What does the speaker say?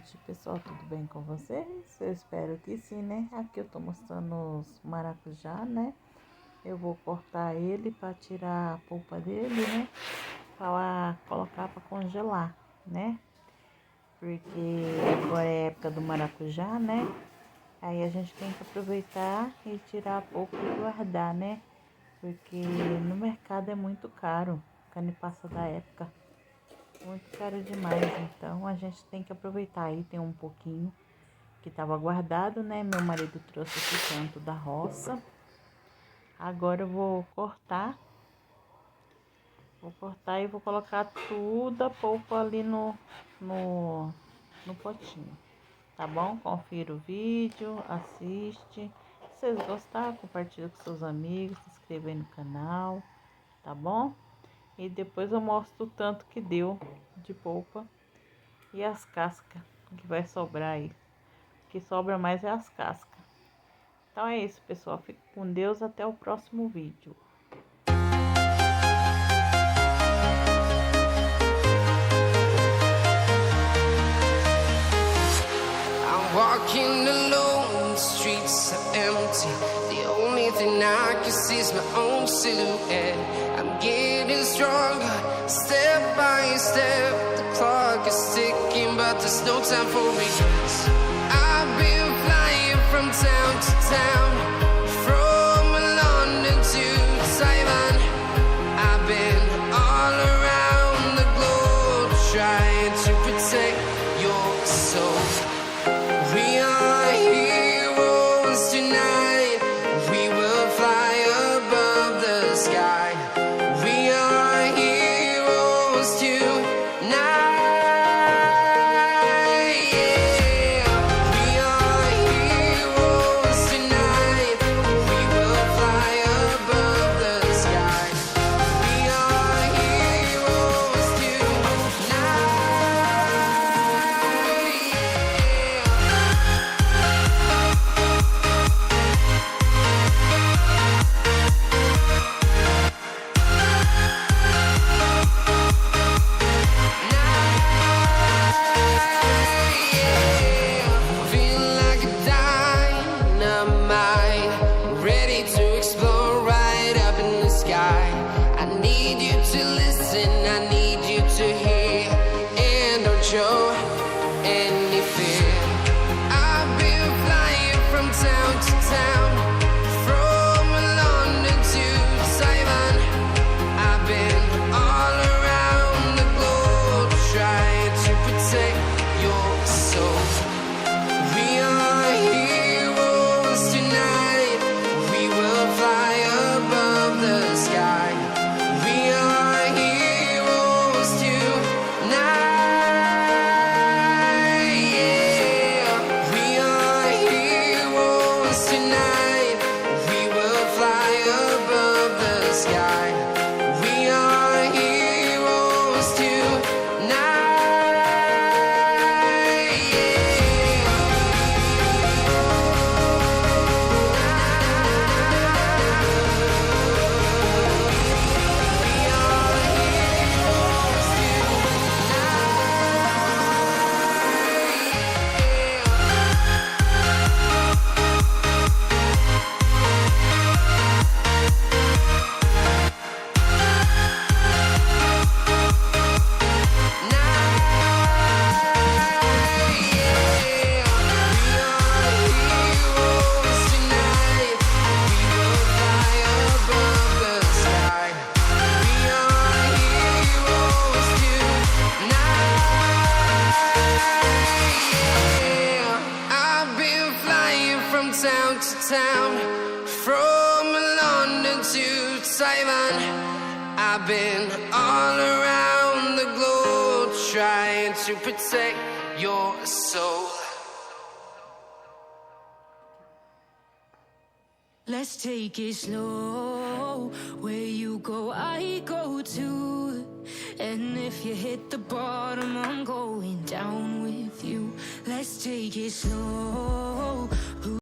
noite, pessoal, tudo bem com vocês? Eu espero que sim, né? Aqui eu tô mostrando os maracujá, né? Eu vou cortar ele para tirar a polpa dele, né? Para colocar para congelar, né? Porque agora é época do maracujá, né? Aí a gente tem que aproveitar e tirar a polpa e guardar, né? Porque no mercado é muito caro, carne passa da época. Muito caro demais, então a gente tem que aproveitar. Aí tem um pouquinho que estava guardado, né? Meu marido trouxe esse canto da roça. Agora eu vou cortar. Vou cortar e vou colocar tudo a polpa ali no potinho. Tá bom? Confira o vídeo, assiste. Se vocês gostaram, compartilha com seus amigos, se inscreva aí no canal, tá bom? E depois eu mostro o tanto que deu de polpa e as cascas que vai sobrar aí. O que sobra mais é as cascas. Então é isso, pessoal. Fique com Deus. Até o próximo vídeo. I'm walking alone, the streets are empty. The only thing I can see is my own silhouette. I'm getting stronger, step by step. The clock is ticking, but there's no time for regrets. I've been flying from town to town, from London to Taiwan. I've been all around the globe, trying to protect your soul. We are heroes tonight. We will fly above the sky. We are heroes tonight. Yeah. We are heroes tonight. We will fly above the sky. We are heroes tonight. Feel like a dynamite, ready to explode right up in the sky. I need you to listen, I need you to hear, and don't show any fear. I've been flying from town to town, from London to Taiwan. I've been all around the globe, trying to protect your soul. We are heroes tonight. We will fly above the sky. We are heroes tonight. Yeah. We are heroes tonight. We will fly above the sky. We are heroes tonight. Town to town, from London to Taiwan. I've been all around the globe, trying to protect your soul. Let's take it slow. Where you go, I go too. And if you hit the bottom, I'm going down with you. Let's take it slow.